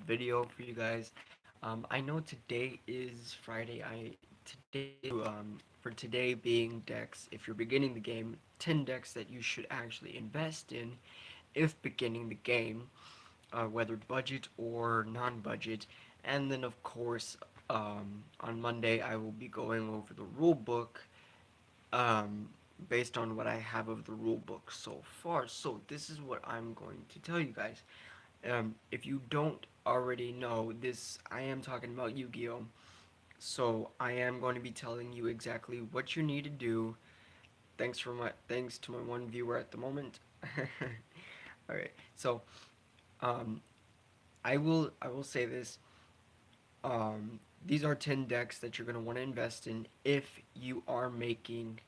video for you guys. I know today is Friday. I today for today being decks. If you're beginning the game, 10 decks that you should actually invest in if beginning the game, whether budget or non-budget. And then of course, on Monday I will be going over the rule book um, based on what I have of the rule book so far. So this is what I'm going to tell you guys. If you don't already know this, I am talking about Yu-Gi-Oh! So I am going to be telling you exactly what you need to do. Thanks to my one viewer at the moment. All right. So um, I will say this. These are 10 decks that you're going to want to invest in if you are going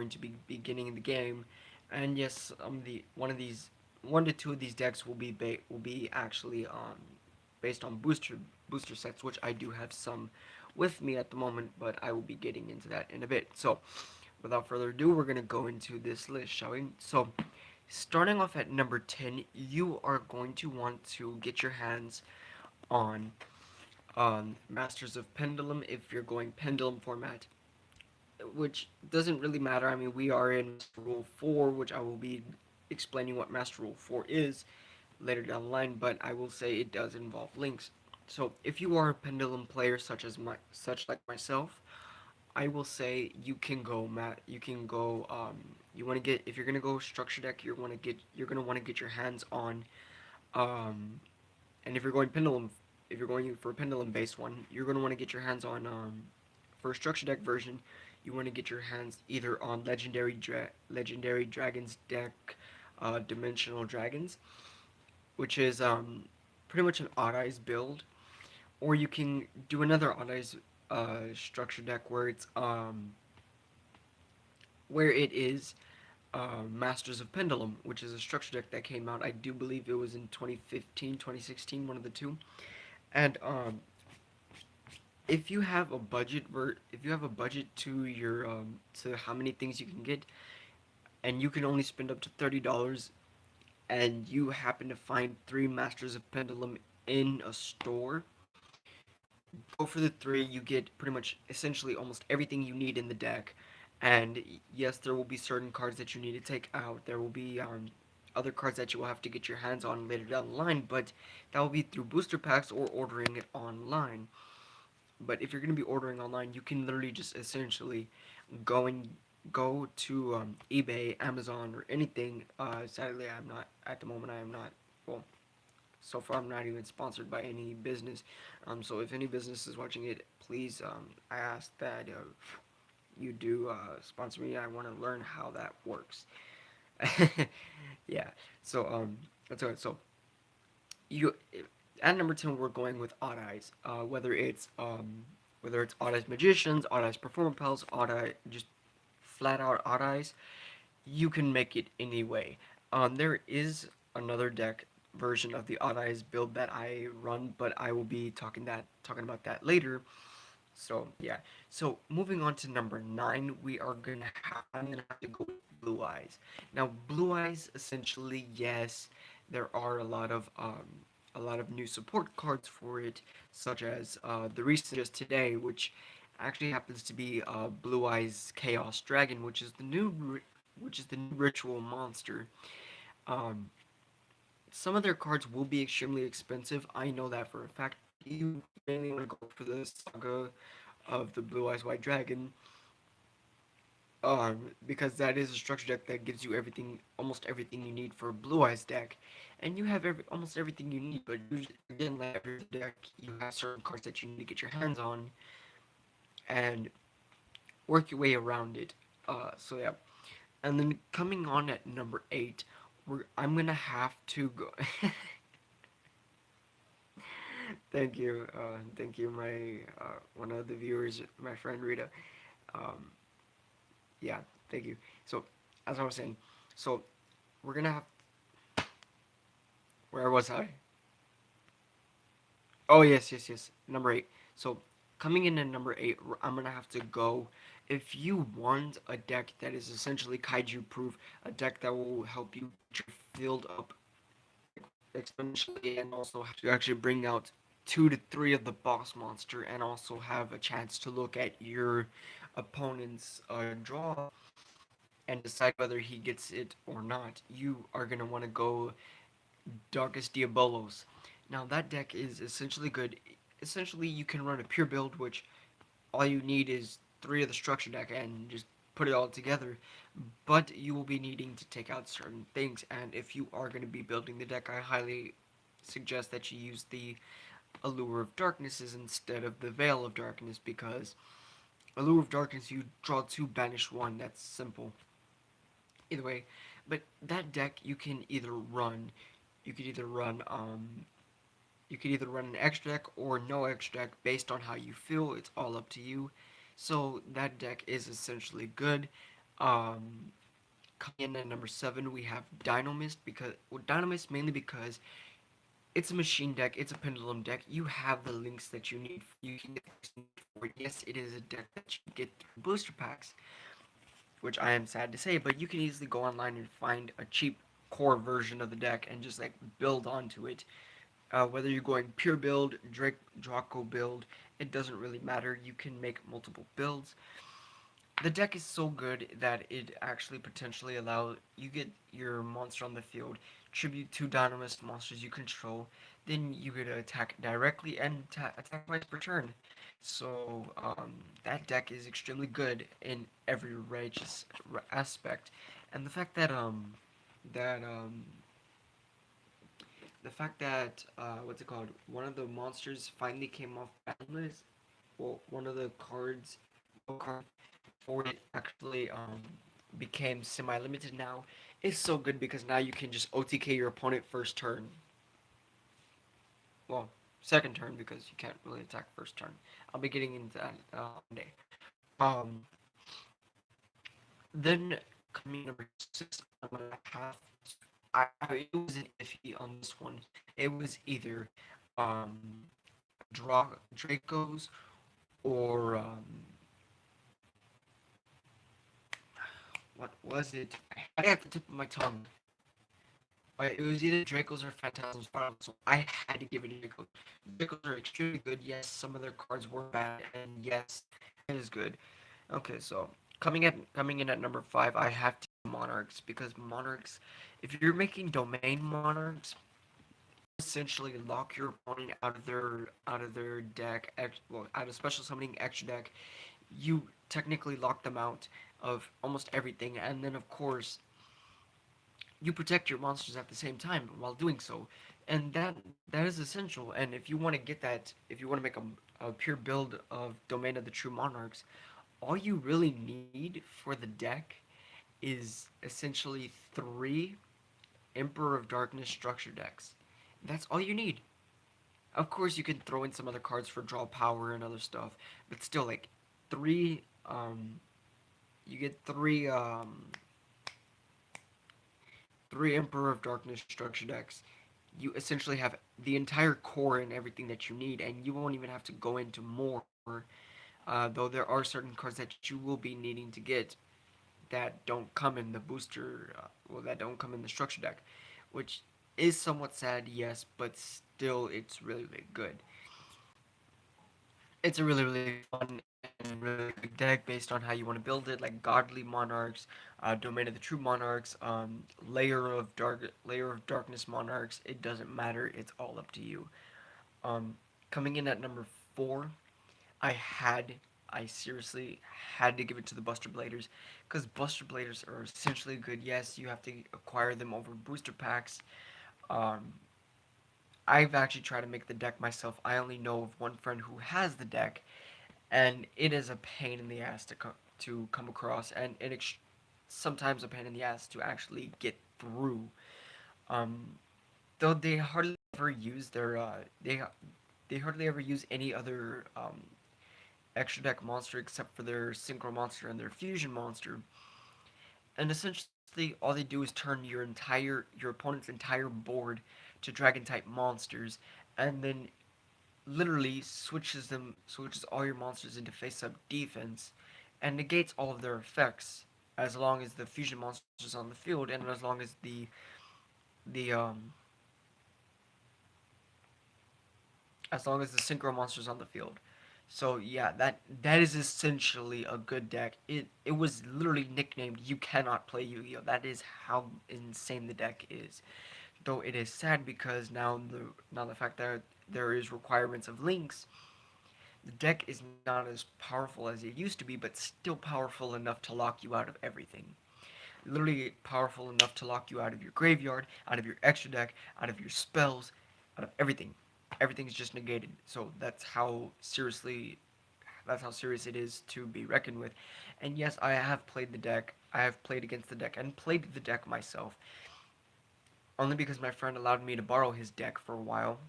to be beginning the game. And yes, one to two of these decks will be actually based on booster sets, which I do have some with me at the moment, but I will be getting into that in a bit. So, without further ado, we're gonna go into this list, shall we? So, starting off at number 10, you are going to want to get your hands on Masters of Pendulum if you're going Pendulum format, which doesn't really matter. I mean, we are in Master Rule 4, which I will be explaining what Master Rule 4 is later down the line, but I will say it does involve links. So if you are a Pendulum player such like myself, I will say you can go you want to get if you're going to go structure deck, you're going to want to get your hands on um and if you're going for a pendulum based one, you're going to want to get your hands on for a structure deck version, you want to get your hands either on legendary dragons deck, dimensional dragons, which is pretty much an odd eyes build, or you can do another odd eyes structure deck where it is Masters of Pendulum, which is a structure deck that came out. I do believe it was in 2015, 2016, one of the two. And if you have a budget to your to how many things you can get, and you can only spend up to $30, and you happen to find three Masters of Pendulum in a store, go for the three. You get pretty much essentially almost everything you need in the deck. And yes, there will be certain cards that you need to take out. There will be other cards that you will have to get your hands on later down the line, but that will be through booster packs or ordering it online. But if you're going to be ordering online, you can literally just essentially go and go to eBay, Amazon, or anything. Sadly, I'm not at the moment. I am not. Well, so far, I'm not even sponsored by any business. So if any business is watching it, please, I ask that you do sponsor me. I want to learn how that works. Yeah. So that's it. So you at number 10, we're going with odd eyes. Whether it's odd eyes magicians, odd eyes performer pals, odd eye just flat out odd eyes, you can make it any way. There is another deck version of the odd eyes build that I run, but I will be talking about that later. So yeah. So moving on to number 9, I'm gonna have to go with blue eyes. Now blue eyes essentially, yes, there are a lot of new support cards for it, such as the recent just today, which actually happens to be Blue Eyes Chaos Dragon, which is the new ritual monster. Um, some of their cards will be extremely expensive. I know that for a fact. You mainly want to go for the saga of the Blue Eyes White Dragon, because that is a structure deck that gives you almost everything you need for a Blue Eyes deck, and you have almost everything you need. But usually, again, like every other deck, you have certain cards that you need to get your hands on and work your way around it. So yeah, and then coming on at number 8, I'm gonna have to go. Thank you, my one of the viewers, my friend Rita. Um, yeah, thank you. So, as I was saying, so we're gonna have. Where was I? Oh yes. Number 8. So coming in at number 8, I'm gonna have to go. If you want a deck that is essentially kaiju proof, a deck that will help you get your field up exponentially and also have to actually bring out 2 to 3 of the boss monster and also have a chance to look at your opponent's draw and decide whether he gets it or not, you are going to want to go Darkest Diabolos. Now that deck is essentially good. Essentially, you can run a pure build, which all you need is 3 of the structure deck and just put it all together. But you will be needing to take out certain things, and if you are going to be building the deck, I highly suggest that you use the Allure of Darknesses instead of the Veil of Darkness, because Allure of Darkness, you draw 2, banish 1. That's simple. Either way, but that deck you could either run an extra deck or no extra deck based on how you feel. It's all up to you. So that deck is essentially good. Um, Coming in at number 7, we have Dynamist, because Dynamist mainly because it's a machine deck, it's a pendulum deck. You have the links that you need. You can get the links you need for it. Yes, it is a deck that you get through booster packs, which I am sad to say, but you can easily go online and find a cheap core version of the deck and just like build onto it. Whether you're going pure build, Draco build, it doesn't really matter. You can make multiple builds. The deck is so good that it actually potentially allows you get your monster on the field, tribute 2 Dynamist monsters you control, then you get to attack directly and attack twice per turn. So that deck is extremely good in every righteous aspect, and that the fact that what's it called? One of the monsters finally came off battle list. Well, one of the cards, card for it actually became semi-limited now. Is so good because now you can just OTK your opponent first turn. Well, second turn because you can't really attack first turn. I'll be getting into that one day. Um, then coming number 6, I'm gonna have. It was an iffy on this one. It was either um, Dracos or what was it? I had it at the tip of my tongue. It was either Dracos or Phantasm's Final, so I had to give it to Dracos. Dracos are extremely good. Yes, some of their cards were bad, and yes, it is good. Okay, so coming in at number 5, I have to Monarchs, because Monarchs, if you're making domain Monarchs, essentially lock your opponent out of their deck, well, out of special summoning extra deck. You technically lock them out of almost everything, and then of course you protect your monsters at the same time while doing so, and that is essential. And if you want to get that, if you want to make a pure build of Domain of the True Monarchs, all you really need for the deck is essentially 3 Emperor of Darkness structure decks. That's all you need. Of course, you can throw in some other cards for draw power and other stuff, but still, like three. You get 3 Emperor of Darkness structure decks. You essentially have the entire core and everything that you need, and you won't even have to go into more. Though there are certain cards that you will be needing to get that don't come in the booster, that don't come in the structure deck, which is somewhat sad, yes, but still, it's really, really good. It's a really, really fun and really good deck based on how you want to build it, like Godly Monarchs, Domain of the True Monarchs, Layer of Darkness Monarchs. It doesn't matter. It's all up to you. Coming in at number 4, I had I seriously had to give it to the Buster Bladers, because Buster Bladers are essentially good. Yes, you have to acquire them over booster packs. Um, I've actually tried to make the deck myself. I only know of one friend who has the deck, and it is a pain in the ass to come across, and sometimes a pain in the ass to actually get through. Um, though they hardly ever use they hardly ever use any other extra deck monster except for their synchro monster and their fusion monster. And essentially, all they do is turn your opponent's entire board to dragon type monsters, and then literally switches all your monsters into face up defense, and negates all of their effects as long as the fusion monsters on the field, and as long as the as long as the synchro monster's on the field. So yeah, that is essentially a good deck. It was literally nicknamed "You Cannot Play Yu-Gi-Oh." That is how insane the deck is. Though it is sad because now the fact that there is requirements of links, the deck is not as powerful as it used to be, but still powerful enough to lock you out of everything. Literally powerful enough to lock you out of your graveyard, out of your extra deck, out of your spells, out of everything. Everything's just negated. So that's how serious it is to be reckoned with. And yes, I have played the deck. I have played against the deck and played the deck myself. Only because my friend allowed me to borrow his deck for a while.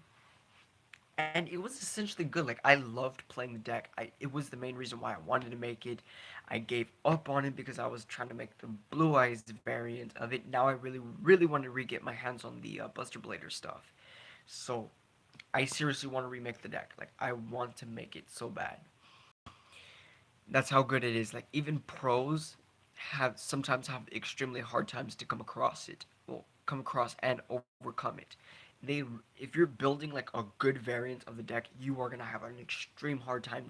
And it was essentially good. Like I loved playing the deck. It was the main reason why I wanted to make it. I gave up on it because I was trying to make the Blue Eyes variant of it. Now I really want to re-get my hands on the Buster Blader stuff. So I seriously want to remake the deck. Like I want to make it so bad. That's how good it is. Like even pros have sometimes have extremely hard times to come across it. Well, come across and overcome it. They if you're building like a good variant of the deck, you are gonna have an extreme hard time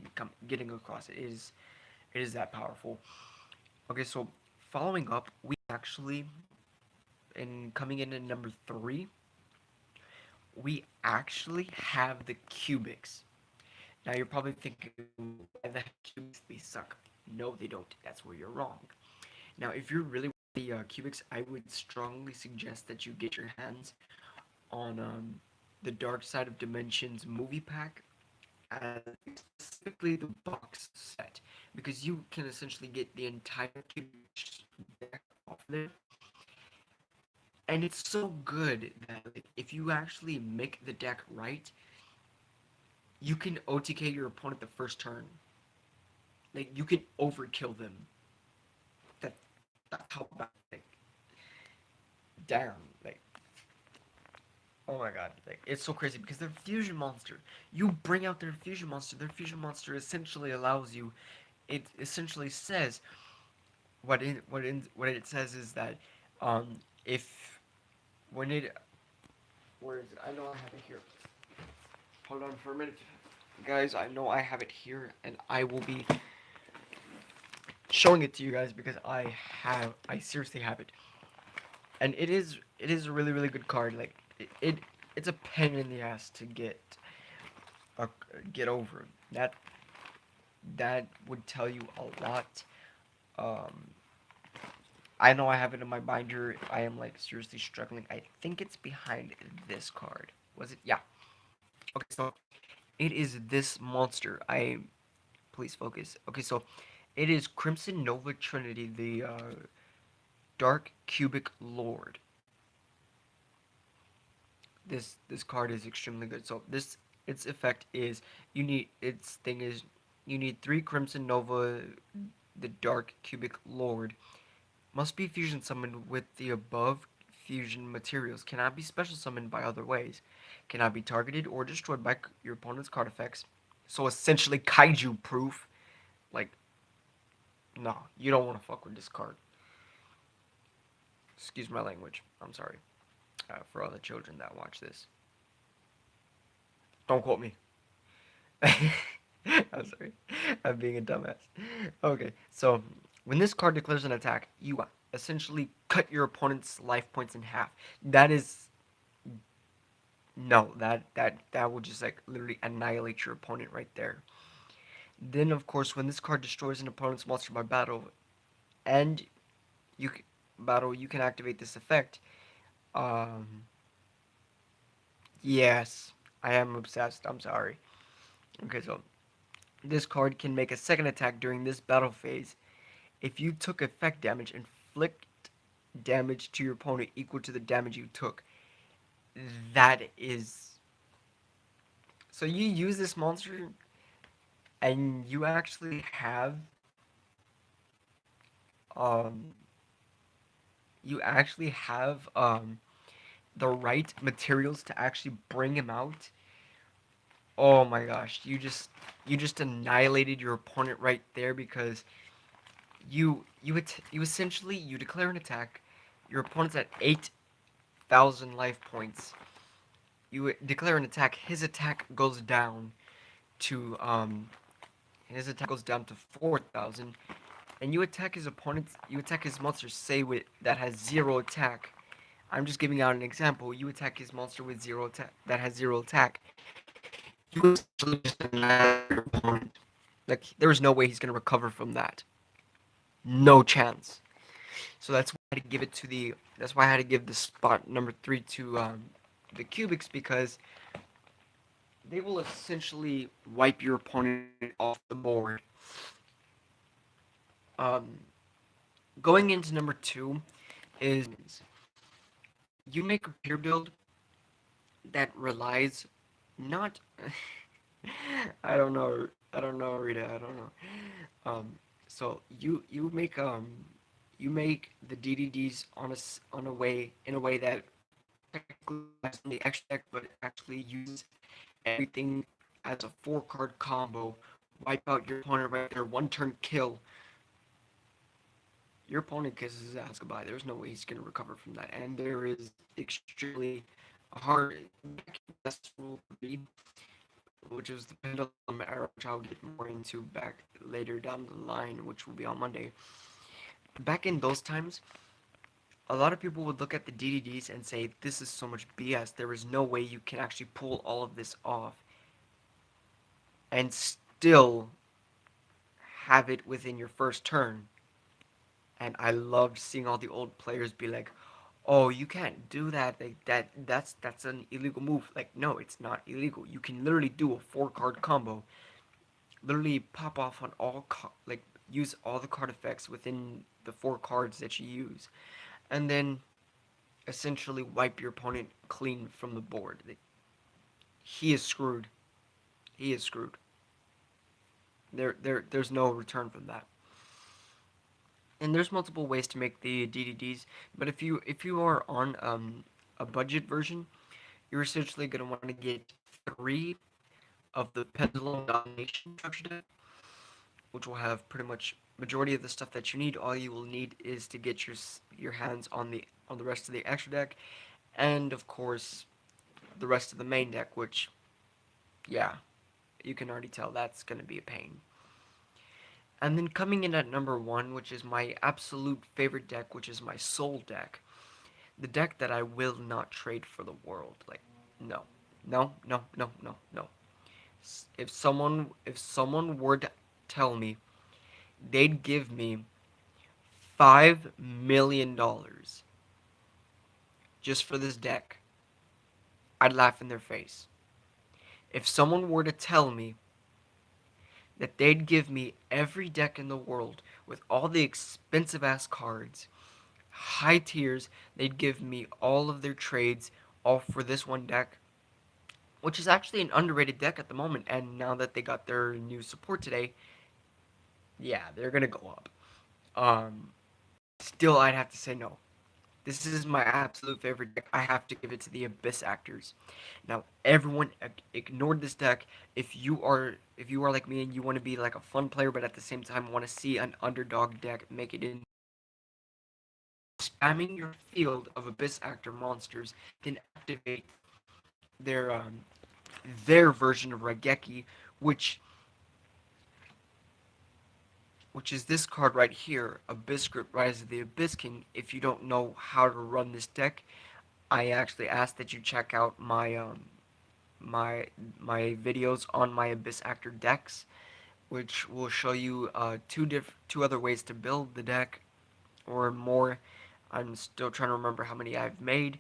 getting across it. It is that powerful. Okay, so following up, we actually in coming in at number three, we actually have the cubics. Now you're probably thinking, why the heck cubics? They suck. No, they don't. That's where you're wrong. Now, if you're really the cubics, I would strongly suggest that you get your hands on the Dark Side of Dimensions movie pack, as specifically the box set, because you can essentially get the entire cubics deck off there, and it's so good that like, if you actually make the deck right, you can OTK your opponent the first turn. Like you can overkill them. That that's how bad. Like, damn. Like oh my god, like it's so crazy because their fusion monster. You bring out their fusion monster. Their fusion monster essentially allows you. It essentially says what it says is that if when it where is it? I know I have it here. Hold on for a minute, guys. I know I have it here, and I will be showing it to you guys because I seriously have it, and it is a really good card. Like it's a pain in the ass to uh, get over. That would tell you a lot. Um, I know I have it in my binder. I am like seriously struggling. I think it's behind this card. Was it? Yeah. Okay, so it is this monster. Please focus. Okay, so it is Crimson Nova Trinity, the Dark Cubic Lord. This card is extremely good. So this its effect is its thing is you need 3 Crimson Nova, the Dark Cubic Lord. Must be fusion summoned with the above fusion materials. Cannot be special summoned by other ways. Cannot be targeted or destroyed by your opponent's card effects. So essentially kaiju proof. Like, no, you don't want to fuck with this card. Excuse my language. I'm sorry. For all the children that watch this. Don't quote me. I'm sorry. I'm being a dumbass. Okay, so when this card declares an attack, you essentially cut your opponent's life points in half. That is no, that will just like literally annihilate your opponent right there. Then of course, when this card destroys an opponent's monster by battle, and you you can activate this effect. Um, yes, I am obsessed. I'm sorry. Okay, so this card can make a second attack during this battle phase. If you took effect damage, inflict damage to your opponent equal to the damage you took. That is. So you use this monster and you actually have um the right materials to actually bring him out. Oh my gosh, you just annihilated your opponent right there because you essentially you declare an attack. Your opponent's at 8,000 life points. you declare an attack, to his attack goes down to 4,000, and you attack his opponent. You attack his monster, say with that has zero attack. I'm just giving out an example. You attack his monster with zero attack that has zero attack. You essentially just annihilate your opponent. Like there is no way he's gonna recover from that. No chance. So that's why I had to give it to the. That's why I had to give the spot number 3 to the cubics, because they will essentially wipe your opponent off the board. Um, Going into number 2 is you make a peer build that relies not. I don't know, Rita. I don't know. So you make the DDDs on a way in a way that technically relies on the extra deck, but actually uses everything as a 4 card combo. Wipe out your opponent right there, 1 turn kill. Your opponent kisses his ass goodbye. There's no way he's gonna recover from that, and there is extremely hard. That's rule 3, which is the pendulum arrow, which I'll get more into back later down the line, which will be on Monday. Back in those times, a lot of people would look at the DDDs and say, "This is so much BS. There is no way you can actually pull all of this off and still have it within your first turn." And I loved seeing all the old players be like, "Oh, you can't do that. Like that's an illegal move." Like, no, it's not illegal. You can literally do a 4 card combo. Literally pop off on like use all the card effects within the 4 cards that you use, and then essentially wipe your opponent clean from the board. He is screwed. He is screwed. There's no return from that. And there's multiple ways to make the DDDs, but if you are on a budget version, you're essentially gonna want to get 3 of the Pendulum Domination structure deck, which will have pretty much majority of the stuff that you need. All you will need is to get your hands on the rest of the extra deck, and of course the rest of the main deck, which, yeah, you can already tell that's gonna be a pain. And then coming in at number 1, which is my absolute favorite deck, which is my soul deck, the deck that I will not trade for the world. Like, no, no, no, no, no, no. If someone were to tell me they'd give me $5 million just for this deck, I'd laugh in their face. If someone were to tell me that they'd give me every deck in the world with all the expensive ass cards, high tiers, they'd give me all of their trades all for this one deck, which is actually an underrated deck at the moment. And now that they got their new support today, yeah, they're gonna go up. Um, Still, I'd have to say no. This is my absolute favorite deck. I have to give it to the Abyss Actors. Now, everyone ignored this deck. If you are like me and you want to be like a fun player, but at the same time want to see an underdog deck make it in, spamming your field of Abyss Actor monsters, then activate their um, their version of Raigeki, which which is this card right here, Abyss Grip Rise of the Abyss King. If you don't know how to run this deck, I actually ask that you check out my my videos on my Abyss Actor decks, which will show you two other ways to build the deck, or more. I'm still trying to remember how many I've made.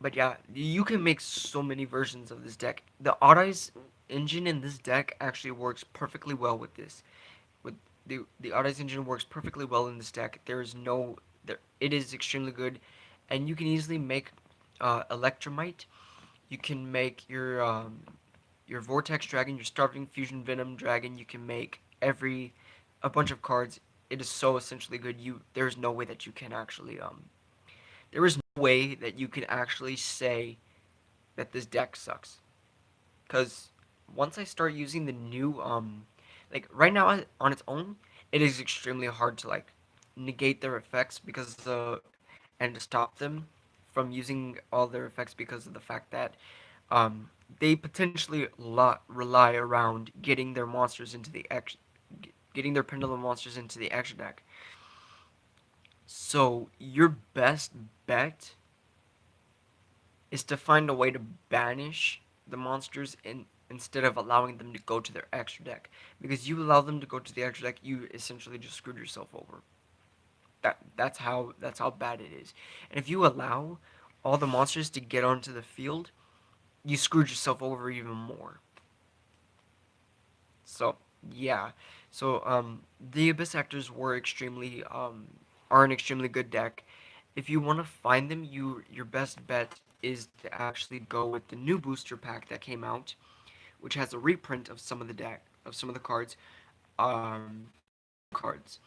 But yeah, you can make so many versions of this deck. The Odd Eyes engine in this deck actually works perfectly well with this. With the Odd Eyes engine works perfectly well in this deck. There is no there. It is extremely good, and you can easily make Electromite. You can make your Vortex Dragon, your Starving Fusion Venom Dragon. You can make a bunch of cards. It is so essentially good. There's no way that you can actually there is no way that you can actually say that this deck sucks. Cause once I start using the new like right now on its own, it is extremely hard to like negate their effects because and to stop them from using all their effects because of the fact that they potentially rely around getting their monsters into the getting their pendulum monsters into the extra deck. So your best bet is to find a way to banish the monsters instead of allowing them to go to their extra deck. Because you allow them to go to the extra deck, you essentially just screwed yourself over. That's how bad it is. And if you allow all the monsters to get onto the field, you screwed yourself over even more. So yeah, so the Abyss Actors are an extremely good deck. If you want to find them, your best bet is to actually go with the new booster pack that came out, which has a reprint of some of the cards, two cards,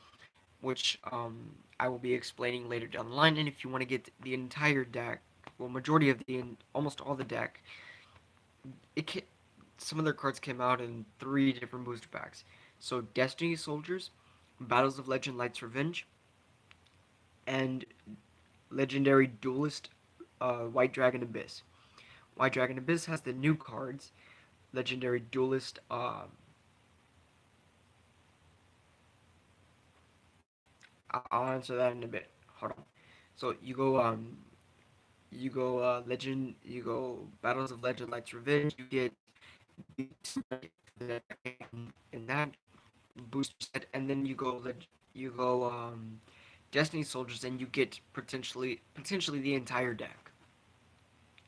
which I will be explaining later down the line. And if you want to get the entire deck, well, majority of almost all the deck, it ca- some of their cards came out in three different booster packs. So Destiny Soldiers, Battles of Legend Light's Revenge, and Legendary Duelist White Dragon Abyss. White Dragon Abyss has the new cards. Legendary Duelist. I'll answer that in a bit. Hold on. So you go Legend, you go Battles of Legend Light's Revenge. You get in that booster set, and then you go Destiny Soldiers, and you get potentially the entire deck.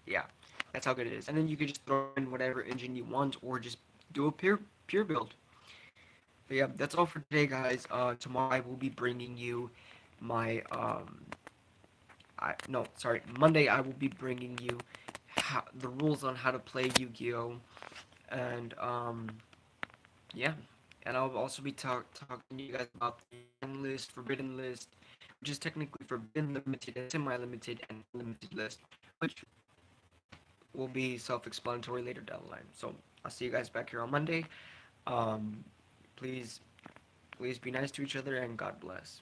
Yeah, that's how good it is. And then you can just throw in whatever engine you want, or just do a pure build. But yeah, that's all for today, guys. Tomorrow I will be bringing you my no, sorry, Monday I will be bringing you the rules on how to play Yu-Gi-Oh, and yeah, and I'll also be talking to you guys about the list, forbidden list, which is technically forbidden, limited, and semi-limited, and unlimited list, which will be self-explanatory later down the line. So I'll see you guys back here on Monday. Um, please, please be nice to each other, and God bless.